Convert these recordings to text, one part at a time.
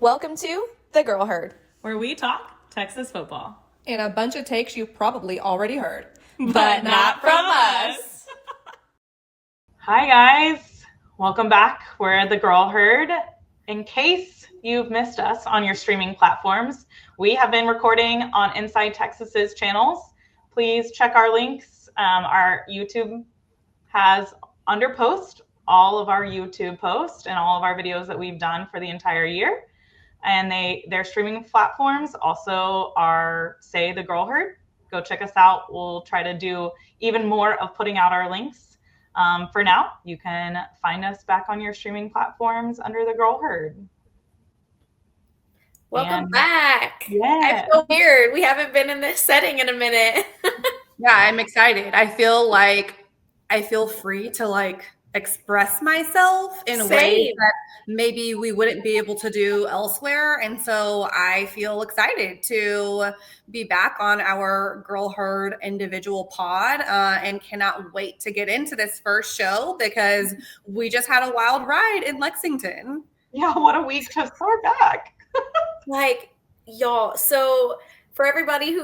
Welcome to The Girl Herd, where we talk Texas football. and a bunch of takes you've probably already heard. But not from us. Hi, guys. Welcome back. We're The Girl Herd. In case you've missed us on your streaming platforms, we have been recording on Inside Texas's channels. Please check our links. Our YouTube has under post all of our YouTube posts and all of our videos that we've done for the entire year. And their streaming platforms also are Say The Girl Herd. Go check us out. We'll try to do even more of putting out our links. For now, you can find us back on your streaming platforms under The Girl Herd. Welcome back. Yeah. I feel weird. We haven't been in this setting in a minute. Yeah, I'm excited. I feel free to express myself in ways that maybe we wouldn't be able to do elsewhere. And so I feel excited to be back on our Girl Herd individual pod and cannot wait to get into this first show because we just had a wild ride in Lexington. Yeah, what a week to start back. Y'all, so for everybody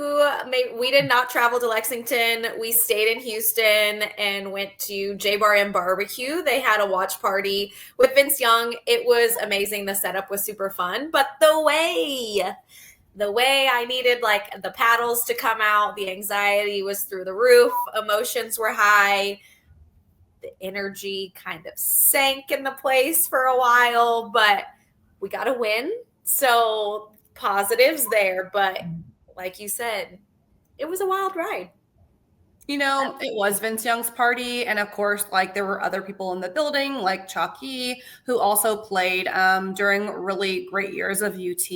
we did not travel to Lexington. We stayed in Houston and went to J-Bar and Barbecue. They had a watch party with Vince Young. It was amazing. The setup was super fun, but the way I needed the paddles to come out, the anxiety was through the roof. Emotions were high. The energy kind of sank in the place for a while, but we got a win. So positives there, but like you said, it was a wild ride. It was Vince Young's party. And of course, there were other people in the building, like Chalky, who also played during really great years of UT.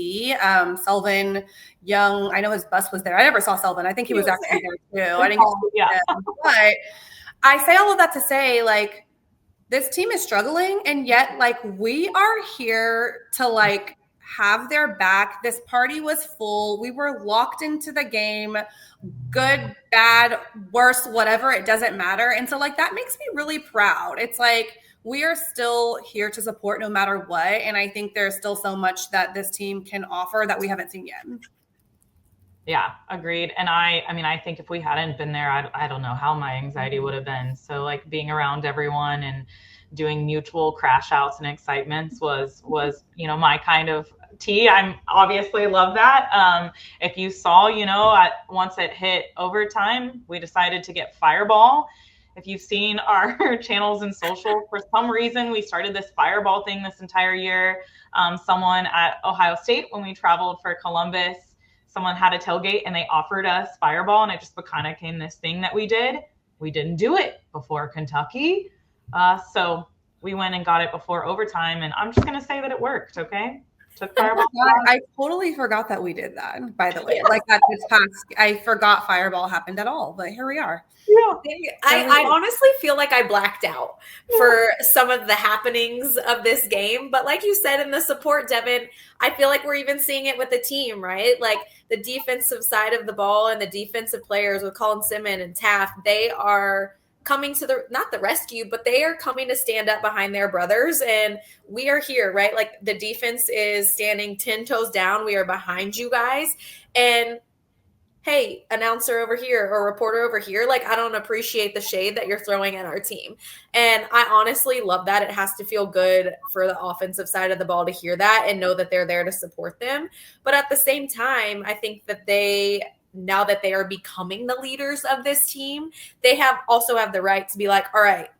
Selvin Young, I know his bus was there. I never saw Selvin. I think he was actually there too. I didn't get to see him. But I say all of that to say, this team is struggling. And yet, we are here to, have their back. This party was full. We were locked into the game. Good, bad, worse, whatever. It doesn't matter. And so that makes me really proud. It's we are still here to support no matter what. And I think there's still so much that this team can offer that we haven't seen yet. Yeah, agreed. And I think if we hadn't been there, I don't know how my anxiety would have been. So being around everyone and doing mutual crash outs and excitements was my kind of tea. I'm obviously love that. If you saw, once it hit overtime, we decided to get Fireball. If you've seen our channels and social, for some reason, we started this Fireball thing this entire year. Someone at Ohio State, when we traveled for Columbus, someone had a tailgate and they offered us Fireball, and it just kind of became this thing that we did. We didn't do it before Kentucky. So we went and got it before overtime, and I'm just going to say that it worked, okay? Took Fireball. I totally forgot that we did that, by the way. I forgot Fireball happened at all, but here we are. Yeah. I honestly feel like I blacked out for some of the happenings of this game. But like you said in the support, Devin, I feel like we're even seeing it with the team, right? The defensive side of the ball and the defensive players with Colin Simmons and Taft, they are coming to not the rescue, but they are coming to stand up behind their brothers. And we are here, right? The defense is standing 10 toes down. We are behind you guys. And hey, announcer over here or reporter over here, I don't appreciate the shade that you're throwing at our team. And I honestly love that. It has to feel good for the offensive side of the ball to hear that and know that they're there to support them. But at the same time, I think that now that they are becoming the leaders of this team, they also have the right to be all right,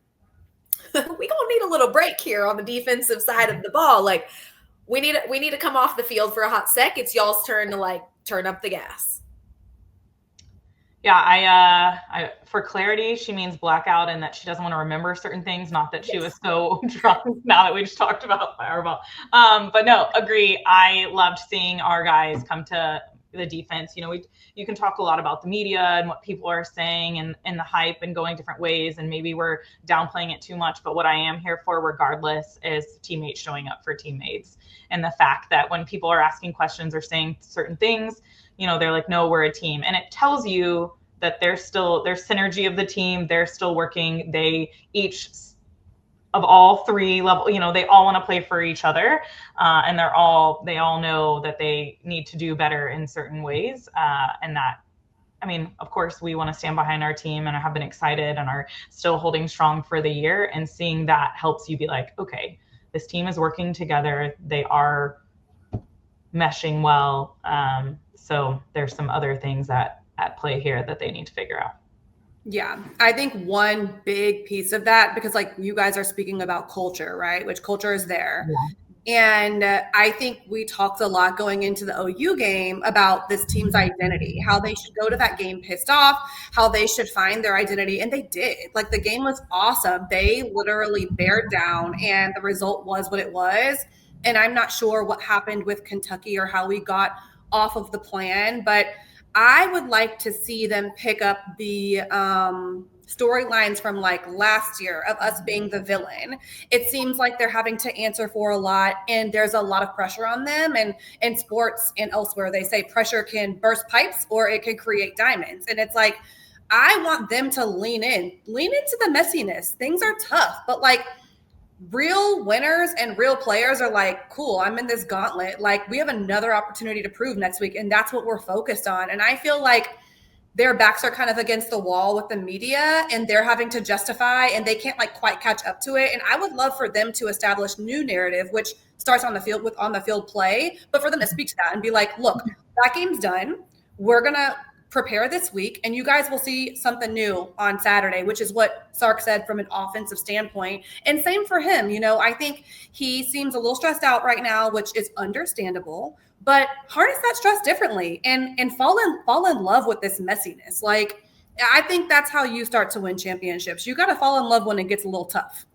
we gonna need a little break here on the defensive side of the ball. We need to come off the field for a hot sec. It's y'all's turn to turn up the gas. Yeah, I for clarity, she means blackout and that she doesn't want to remember certain things, not that she was so drunk now that we just talked about Fireball. But no, agree. I loved seeing our guys come to the defense. You can talk a lot about the media and what people are saying and the hype and going different ways, and maybe we're downplaying it too much. But what I am here for, regardless, is teammates showing up for teammates, and the fact that when people are asking questions or saying certain things, they're no, we're a team, and it tells you that there's synergy of the team. They're still working. They each of all three level, they all want to play for each other, and they all know that they need to do better in certain ways, and that, I mean, of course, we want to stand behind our team and have been excited and are still holding strong for the year. And seeing that helps you be like, okay, this team is working together. They are meshing well. So there's some other things at play here that they need to figure out. Yeah, I think one big piece of that, because like you guys are speaking about culture, right? Which culture is there. Yeah. And I think we talked a lot going into the OU game about this team's identity, how they should go to that game pissed off, how they should find their identity. And they did. Like, the game was awesome. They literally bared down, and the result was what it was. And I'm not sure what happened with Kentucky or how we got off of the plan, but I would like to see them pick up the storylines from like last year of us being the villain. It seems like they're having to answer for a lot, and there's a lot of pressure on them. And in sports and elsewhere, they say pressure can burst pipes or it can create diamonds. And it's like, I want them to lean into the messiness. Things are tough, but like, real winners and real players are like, cool, I'm in this gauntlet. Like, we have another opportunity to prove next week, and that's what we're focused on. And I feel like their backs are kind of against the wall with the media, and they're having to justify, and they can't like quite catch up to it. And I would love for them to establish new narrative, which starts on the field with on the field play, but for them to speak to that and be like, look, that game's done. We're going to prepare this week, and you guys will see something new on Saturday, which is what Sark said from an offensive standpoint. And same for him. I think he seems a little stressed out right now, which is understandable, but harness that stress differently and fall in love with this messiness. Like, I think that's how you start to win championships. You got to fall in love when it gets a little tough.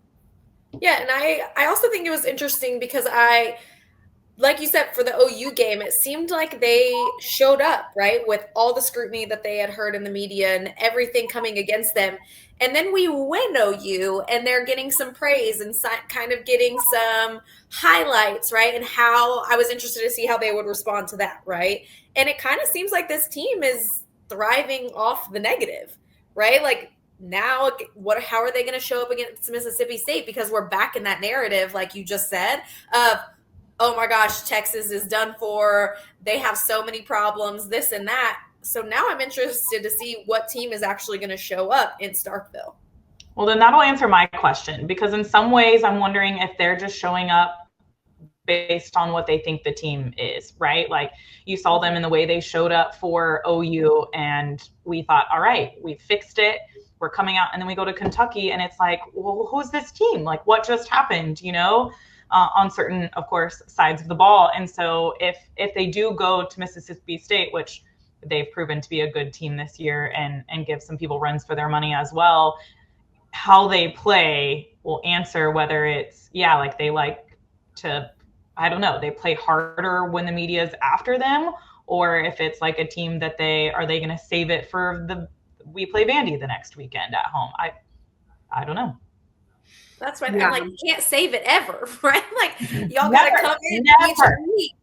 Yeah. And I also think it was interesting because like you said, for the OU game, it seemed like they showed up, right, with all the scrutiny that they had heard in the media and everything coming against them. And then we win OU, and they're getting some praise and kind of getting some highlights, right, and how I was interested to see how they would respond to that, right? And it kind of seems like this team is thriving off the negative, right? Like, now, how are they going to show up against Mississippi State? Because we're back in that narrative, like you just said, of, oh my gosh, Texas is done for. They have so many problems, this and that. So now I'm interested to see what team is actually going to show up in Starkville. Well, then that'll answer my question, because in some ways I'm wondering if they're just showing up based on what they think the team is, right? Like, you saw them in the way they showed up for OU, and we thought, all right, we fixed it. We're coming out, and then we go to Kentucky, and it's like, well, who's this team? Like, what just happened, on certain, of course, sides of the ball. And so if they do go to Mississippi State, which they've proven to be a good team this year and give some people runs for their money as well, how they play will answer whether it's, like they like to, I don't know, they play harder when the media is after them, or if it's like a team that are they going to save it for we play Vandy the next weekend at home. I don't know. That's right. Yeah. I'm like, you can't save it ever, right? Like, y'all got to come in each week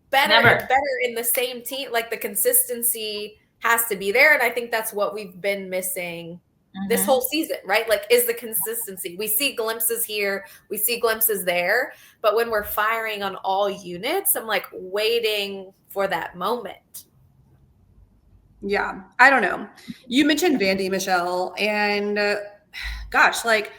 better and better in the same team. Like, the consistency has to be there. And I think that's what we've been missing this whole season, right? Like, is the consistency. We see glimpses here, we see glimpses there. But when we're firing on all units, I'm like waiting for that moment. Yeah, I don't know. You mentioned Vandy, Michelle, and gosh, like,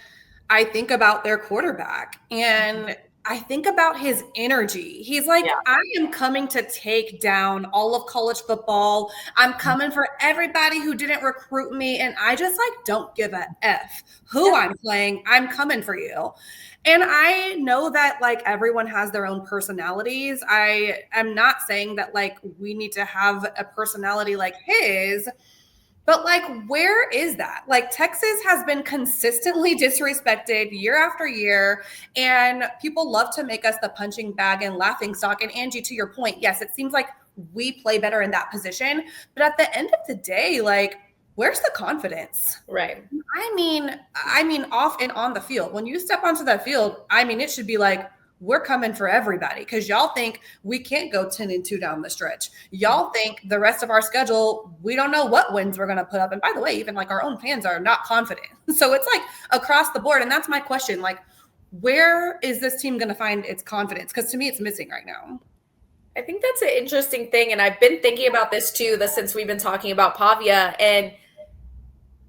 I think about their quarterback, and I think about his energy. He's like, I am coming to take down all of college football. I'm coming for everybody who didn't recruit me. And I just like, don't give a F who I'm playing. I'm coming for you. And I know that like everyone has their own personalities. I am not saying that like we need to have a personality like his, but like, where is that? Like, Texas has been consistently disrespected year after year, and people love to make us the punching bag and laughing stock. And Angie, to your point, yes, it seems like we play better in that position. But at the end of the day, like, where's the confidence? Right. I mean, off and on the field. When you step onto that field, I mean, it should be like, we're coming for everybody because y'all think we can't go 10-2 down the stretch. Y'all think the rest of our schedule, we don't know what wins we're going to put up. And by the way, even like our own fans are not confident. So it's like across the board. And that's my question. Like, where is this team going to find its confidence? Because to me, it's missing right now. I think that's an interesting thing. And I've been thinking about this too, since we've been talking about Pavia and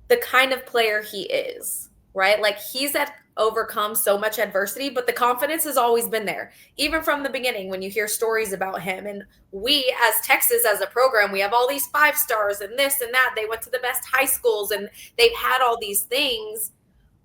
the kind of player he is, right? Like he's overcome so much adversity, but the confidence has always been there, even from the beginning when you hear stories about him. And we as Texas, as a program, we have all these 5 stars and this and that. They went to the best high schools and they've had all these things.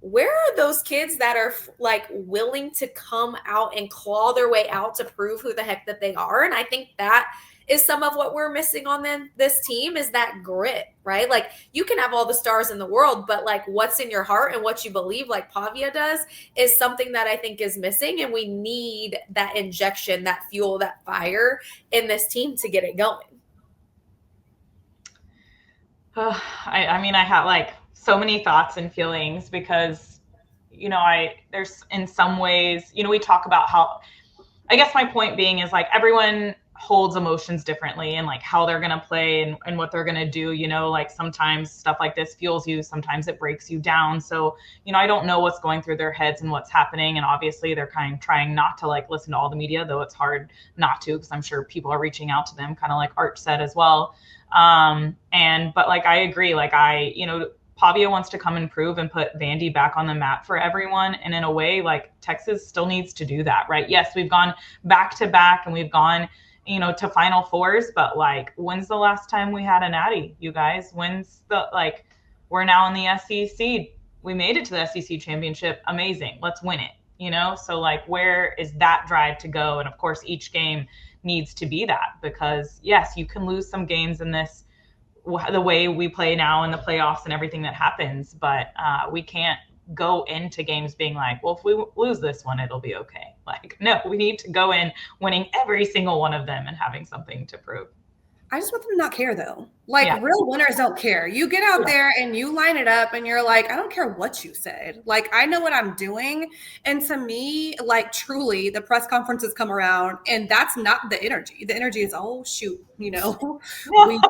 Where are those kids that are like willing to come out and claw their way out to prove who the heck that they are? And I think that is some of what we're missing on this team is that grit, right? Like you can have all the stars in the world, but like what's in your heart and what you believe, like Pavia does, is something that I think is missing. And we need that injection, that fuel, that fire in this team to get it going. I mean, I have like so many thoughts and feelings because, you know, there's in some ways, you know, we talk about how, I guess my point being is like everyone holds emotions differently and like how they're going to play and what they're going to do, you know, like sometimes stuff like this fuels you, sometimes it breaks you down. So, you know, I don't know what's going through their heads and what's happening. And obviously they're kind of trying not to like listen to all the media, though it's hard not to, because I'm sure people are reaching out to them, kind of like Art said as well. But like, I agree, like you know, Pavia wants to come and prove and put Vandy back on the map for everyone. And in a way, like Texas still needs to do that, right? Yes, we've gone back to back and we've gone, you know, to Final Fours, but like, when's the last time we had a natty, you guys? We're now in the SEC. We made it to the SEC championship. Amazing. Let's win it, you know? So like, where is that drive to go? And of course, each game needs to be that because yes, you can lose some games in this, the way we play now in the playoffs and everything that happens, but we can't go into games being like, well, if we lose this one, it'll be okay. Like, no, we need to go in winning every single one of them and having something to prove. I just want them to not care though. Like real winners don't care. You get out there and you line it up and you're like, I don't care what you said. Like, I know what I'm doing. And to me, like truly the press conferences come around and that's not the energy. The energy is, oh shoot, you know, we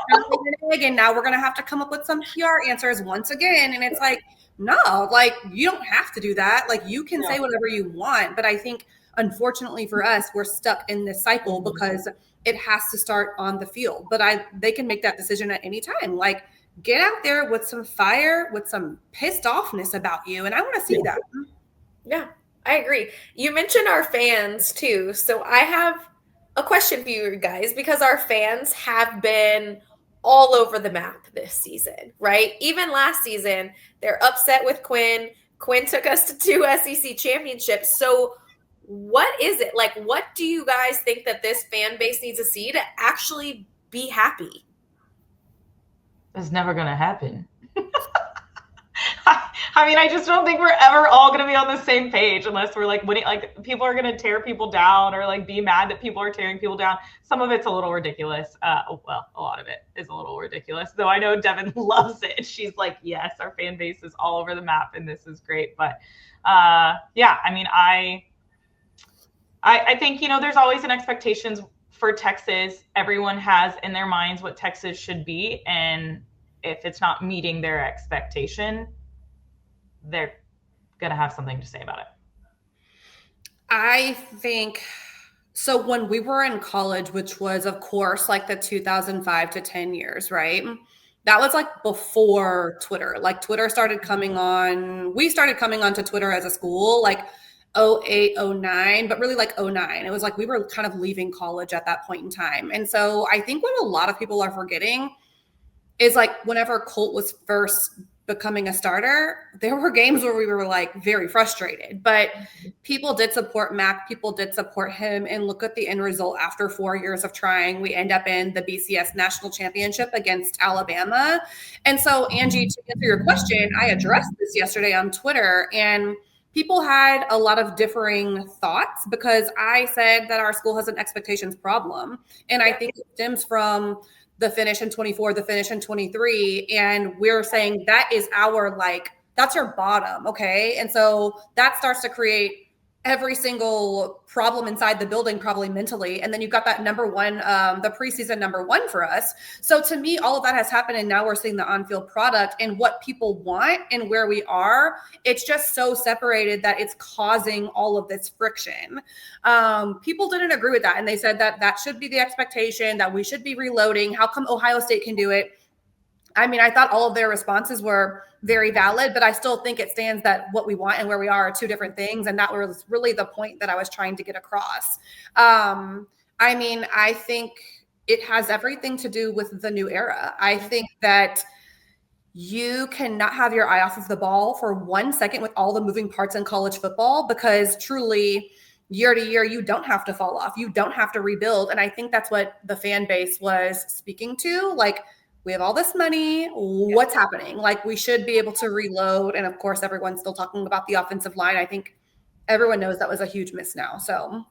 and now we're going to have to come up with some PR answers once again. And it's like, no, like you don't have to do that. Like you can say whatever you want. But I think unfortunately for us, we're stuck in this cycle because it has to start on the field. But they can make that decision at any time. Like get out there with some fire, with some pissed offness about you. And I want to see that. Yeah, I agree. You mentioned our fans too. So I have a question for you guys because our fans have been all over the map this season, right? Even last season, they're upset with Quinn. Quinn took us to 2 SEC championships. So what is it? Like, what do you guys think that this fan base needs to see to actually be happy? It's never going to happen. I mean, I just don't think we're ever all going to be on the same page unless we're like winning. Like people are going to tear people down or like be mad that people are tearing people down. Some of it's a little ridiculous. Well, a lot of it is a little ridiculous, though. I know Devin loves it. She's like, yes, our fan base is all over the map and this is great. But yeah, I mean, I think, you know, there's always an expectations for Texas. Everyone has in their minds what Texas should be. And if it's not meeting their expectation, they're going to have something to say about it. I think so. When we were in college, which was, of course, like the 2005 to 10 years, right? That was like before Twitter. Like Twitter started coming on. We started coming onto Twitter as a school, like 08, 09, but really like 09. It was like we were kind of leaving college at that point in time. And so I think what a lot of people are forgetting is like whenever Colt was first becoming a starter, there were games where we were like very frustrated, but people did support Mac. People did support him. And look at the end result after 4 years of trying, we end up in the BCS national championship against Alabama. And so Angie, to answer your question, I addressed this yesterday on Twitter and people had a lot of differing thoughts because I said that our school has an expectations problem. And I think it stems from the finish in 24, the finish in 23. And we're saying that is our, like, that's your bottom. Okay. And so that starts to create every single problem inside the building, probably mentally. And then you've got that number one, the preseason number one for us. So to me, all of that has happened. And now we're seeing the on-field product and what people want and where we are. It's just so separated that it's causing all of this friction. People didn't agree with that. And they said that that should be the expectation, that we should be reloading. How come Ohio State can do it? I mean, I thought all of their responses were very valid, but I still think it stands that what we want and where we are two different things. And that was really the point that I was trying to get across. I mean, I think it has everything to do with the new era. I think that you cannot have your eye off of the ball for 1 second with all the moving parts in college football, because truly year to year, you don't have to fall off. You don't have to rebuild. And I think that's what the fan base was speaking to. Like, we have all this money. What's happening? Like, we should be able to reload. And of course, everyone's still talking about the offensive line. I think everyone knows that was a huge miss now. So,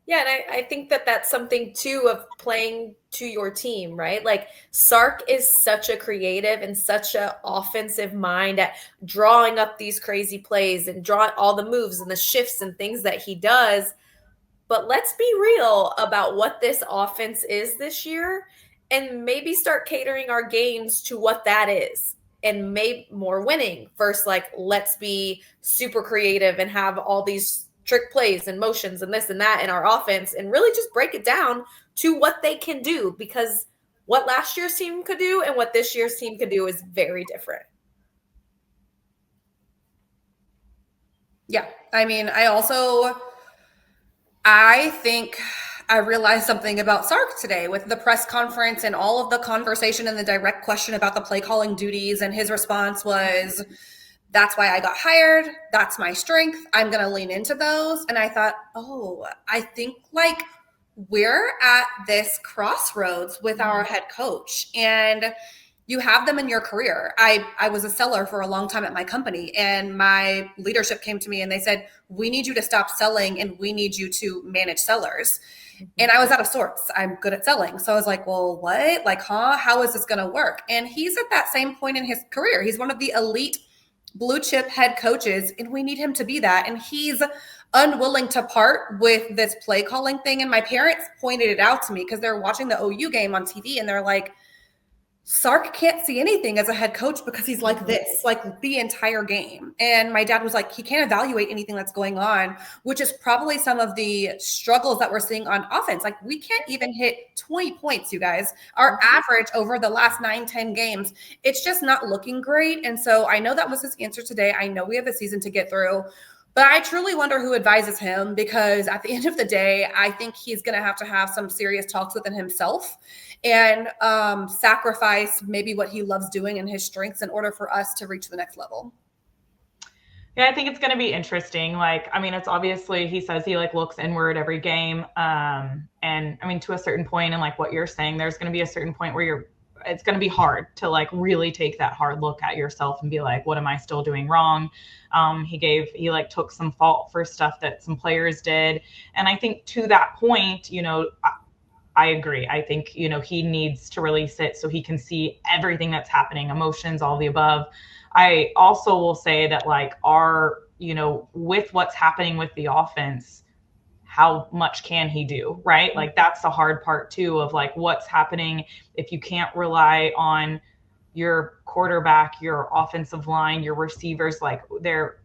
yeah, and I think that that's something too of playing to your team, right? Like, Sark is such a creative and such an offensive mind at drawing up these crazy plays and drawing all the moves and the shifts and things that he does. But let's be real about what this offense is this year, and maybe start catering our games to what that is, and maybe more winning versus like, let's be super creative and have all these trick plays and motions and this and that in our offense, and really just break it down to what they can do, because what last year's team could do and what this year's team could do is very different. yeah, I mean, I think I realized something about Sark today with the press conference and all of the conversation and the direct question about the play calling duties. And his response was, that's why I got hired. That's my strength. I'm going to lean into those. And I thought, oh, I think like we're at this crossroads with our head coach, and you have them in your career. I was a seller for a long time at my company, and my leadership came to me and they said, we need you to stop selling and we need you to manage sellers. And I was out of sorts. I'm good at selling. So I was like, well, what? Like, how is this going to work? And he's at that same point in his career. He's one of the elite blue chip head coaches, and we need him to be that. And he's unwilling to part with this play calling thing. And my parents pointed it out to me because they're watching the OU game on TV, and they're like, Sark can't see anything as a head coach because he's like this, like the entire game. And my dad was like, he can't evaluate anything that's going on, which is probably some of the struggles that we're seeing on offense. Like, we can't even hit 20 points, you guys. Our average over the last 9-10 games, it's just not looking great. And so I know that was his answer today. I know we have a season to get through, but I truly wonder who advises him, because at the end of the day, I think he's going to have some serious talks within himself and sacrifice maybe what he loves doing and his strengths in order for us to reach the next level. Yeah, I think it's going to be interesting. Like, I mean, it's obviously, he says he like looks inward every game. And I mean, to a certain point, and like what you're saying, there's going to be a certain point where it's going to be hard to like really take that hard look at yourself and be like, what am I still doing wrong? He like took some fault for stuff that some players did. And I think to that point, you know, I agree. I think, you know, he needs to release it so he can see everything that's happening, emotions, all the above. I also will say that like you know, with what's happening with the offense, how much can he do, right? Like, that's the hard part too, of like what's happening if you can't rely on your quarterback, your offensive line, your receivers. Like,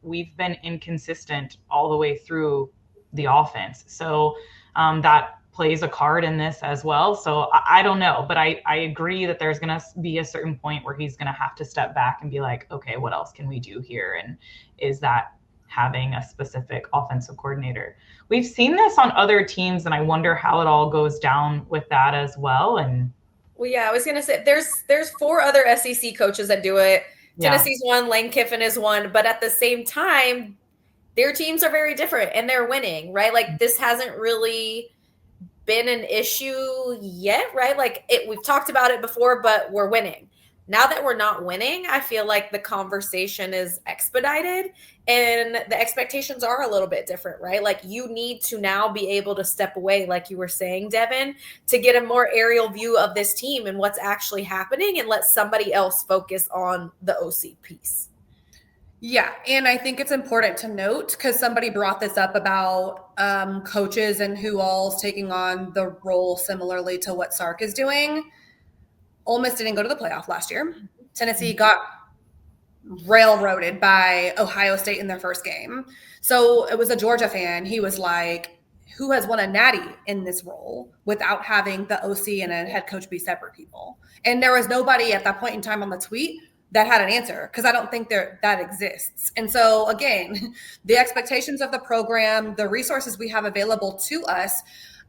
we've been inconsistent all the way through the offense. So that plays a card in this as well. So I don't know, but I agree that there's going to be a certain point where he's going to have to step back and be like, okay, what else can we do here? And is that having a specific offensive coordinator? We've seen this on other teams, and I wonder how it all goes down with that as well. And well, yeah, I was going to say there's 4 other SEC coaches that do it. Tennessee's one, Lane Kiffin is one, but at the same time, their teams are very different and they're winning, right? Like, this hasn't really been an issue yet, right? Like, we've talked about it before, but we're winning. Now that we're not winning, I feel like the conversation is expedited and the expectations are a little bit different, right? Like, you need to now be able to step away, like you were saying, Devin, to get a more aerial view of this team and what's actually happening, and let somebody else focus on the OC piece. Yeah, and I think it's important to note because somebody brought this up about coaches and who all is taking on the role similarly to what Sark is doing. Ole Miss didn't go to the playoff last year. Tennessee got railroaded by Ohio State in their first game. So it was a Georgia fan. He was like, who has won a natty in this role without having the OC and a head coach be separate people? And there was nobody at that point in time on the tweet that had an answer because I don't think that exists. And so again, the expectations of the program, the resources we have available to us,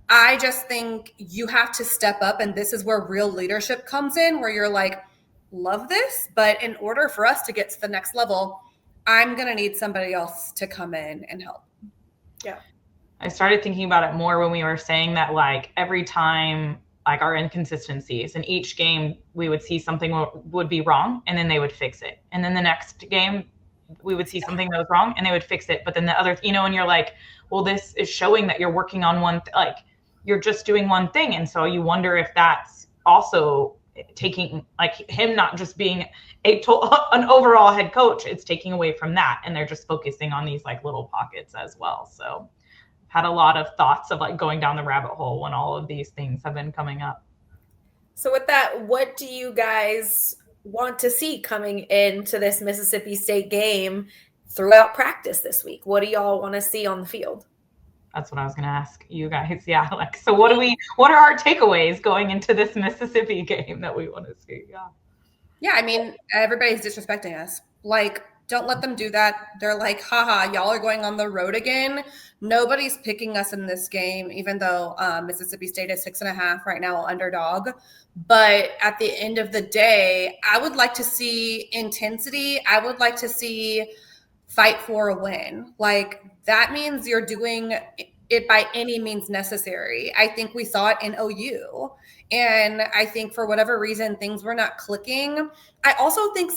I just think you have to step up, and this is where real leadership comes in, where you're like, love this, but in order for us to get to the next level, I'm going to need somebody else to come in and help. Yeah. I started thinking about it more when we were saying that, like, every time, like, our inconsistencies in each game, we would see something would be wrong and then they would fix it. And then the next game we would see something that was wrong and they would fix it. But then the other, and you're like, well, this is showing that you're working on like you're just doing one thing. And so you wonder if that's also taking, like, him not just being an overall head coach, it's taking away from that. And they're just focusing on these like little pockets as well. So had a lot of thoughts of like going down the rabbit hole when all of these things have been coming up. So with that, what do you guys want to see coming into this Mississippi State game throughout practice this week? What do y'all want to see on the field? That's what I was going to ask you guys. Yeah. Like, so what are our takeaways going into this Mississippi game that we want to see? Yeah. Yeah. I mean, everybody's disrespecting us. Like, don't let them do that. They're like, haha, y'all are going on the road again. Nobody's picking us in this game, even though Mississippi State is 6.5 right now, underdog. But at the end of the day, I would like to see intensity. I would like to see fight for a win. Like, that means you're doing it by any means necessary. I think we saw it in OU. And I think for whatever reason, things were not clicking. I also think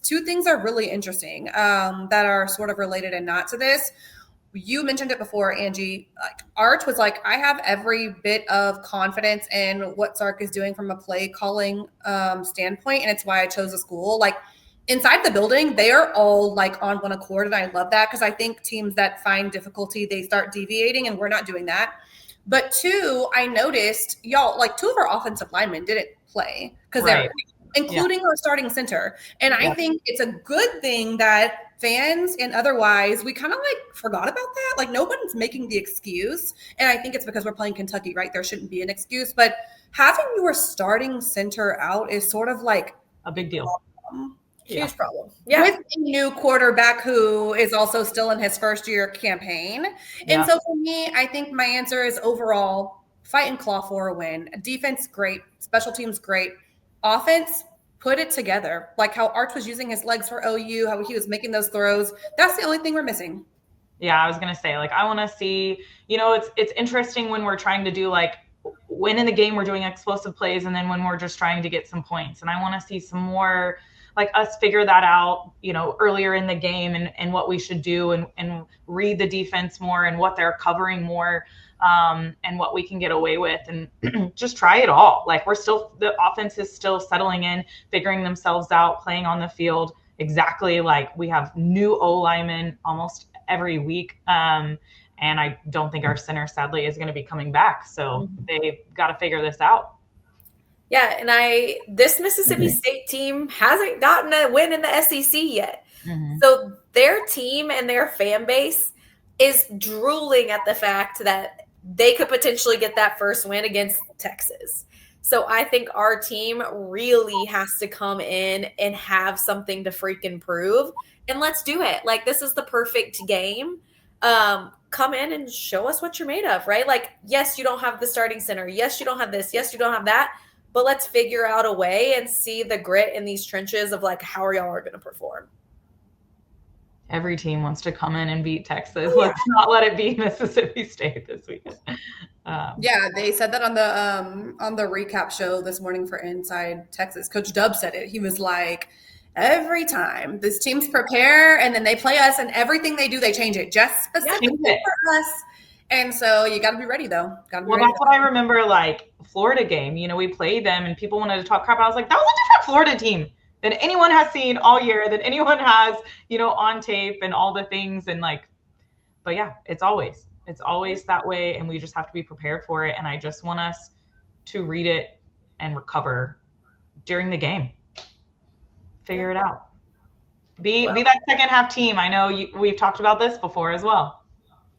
two things are really interesting that are sort of related and not to this. You mentioned it before, Angie. Like, Arch was like, I have every bit of confidence in what Sark is doing from a play calling standpoint, and it's why I chose a school. Like, inside the building, they are all like on one accord, and I love that because I think teams that find difficulty, they start deviating, and we're not doing that. But two, I noticed, y'all, like, two of our offensive linemen didn't play because they're including our starting center. And I think it's a good thing that fans and otherwise, we kind of like forgot about that. Like, no one's making the excuse. And I think it's because we're playing Kentucky, right? There shouldn't be an excuse. But having your starting center out is sort of like a big deal. Huge problem. Yeah. With a new quarterback who is also still in his first year campaign. And so for me, I think my answer is overall fight and claw for a win. Defense, great. Special teams, great. Offense, put it together. Like how Arch was using his legs for OU, how he was making those throws. That's the only thing we're missing. Yeah, I was going to say, like, I want to see, it's interesting when we're trying to do, like, when in the game we're doing explosive plays and then when we're just trying to get some points. And I want to see some more, like, us figure that out, earlier in the game and what we should do and read the defense more and what they're covering more and what we can get away with and just try it all. Like, the offense is still settling in, figuring themselves out, playing on the field exactly like we have new O-linemen almost every week. And I don't think our center, sadly, is going to be coming back. So they've got to figure this out. Yeah, and this Mississippi State team hasn't gotten a win in the SEC yet. Mm-hmm. So their team and their fan base is drooling at the fact that they could potentially get that first win against Texas. So I think our team really has to come in and have something to freaking prove. And let's do it. Like, this is the perfect game. Come in and show us what you're made of, right? Like, yes, you don't have the starting center. Yes, you don't have this. Yes, you don't have that. But let's figure out a way and see the grit in these trenches of, like, how y'all are going to perform. Every team wants to come in and beat Texas. Let's not let it be Mississippi State this weekend. Yeah, they said that on the recap show this morning for Inside Texas. Coach Dub said it. He was like, every time these teams prepare and then they play us and everything they do, they change it just specifically for us. And so you got to be ready, though. That's what I remember, like, Florida game. We played them and people wanted to talk crap. I was like, that was a different Florida team. that anyone has seen all year, that anyone has, on tape and all the things. And but yeah, it's always that way. And we just have to be prepared for it. And I just want us to read it and recover during the game. Figure it out. Be that second half team. I know we've talked about this before as well.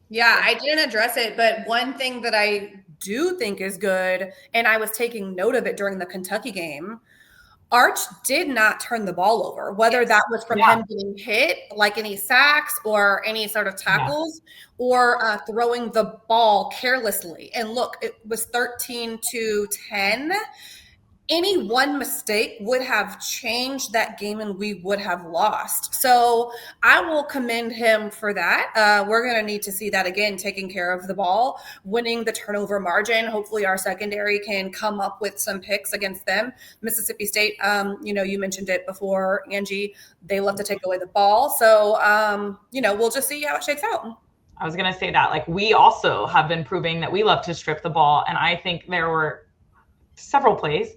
Yeah, I didn't address it, but one thing that I do think is good, and I was taking note of it during the Kentucky game, Arch did not turn the ball over, whether that was from him getting hit, like any sacks or any sort of tackles, or throwing the ball carelessly. And look, it was 13-10. Any one mistake would have changed that game and we would have lost. So I will commend him for that. We're going to need to see that again, taking care of the ball, winning the turnover margin. Hopefully our secondary can come up with some picks against them. Mississippi State, you mentioned it before, Angie, they love to take away the ball. So, we'll just see how it shakes out. I was going to say that, we also have been proving that we love to strip the ball. And I think there were several plays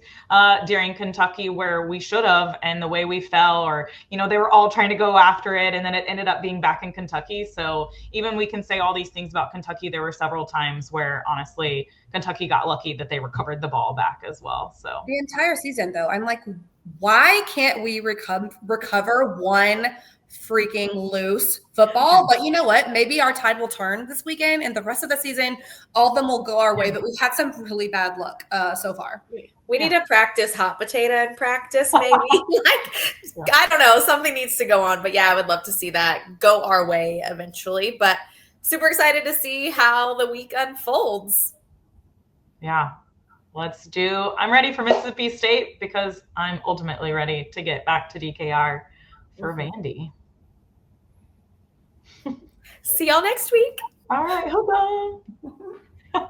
during Kentucky where we should have, and the way we fell, or they were all trying to go after it, and then it ended up being back in Kentucky. So even we can say all these things about Kentucky, there were several times where honestly Kentucky got lucky that they recovered the ball back as well. So the entire season, though, I'm like, why can't we recover one freaking loose football? But you know what? Maybe our tide will turn this weekend, and the rest of the season, all of them will go our way. But we've had some really bad luck so far. We need to practice hot potato and practice, maybe. I don't know. Something needs to go on. But yeah, I would love to see that go our way eventually. But super excited to see how the week unfolds. Yeah. I'm ready for Mississippi State because I'm ultimately ready to get back to DKR for Vandy. See y'all next week. All right, hold on.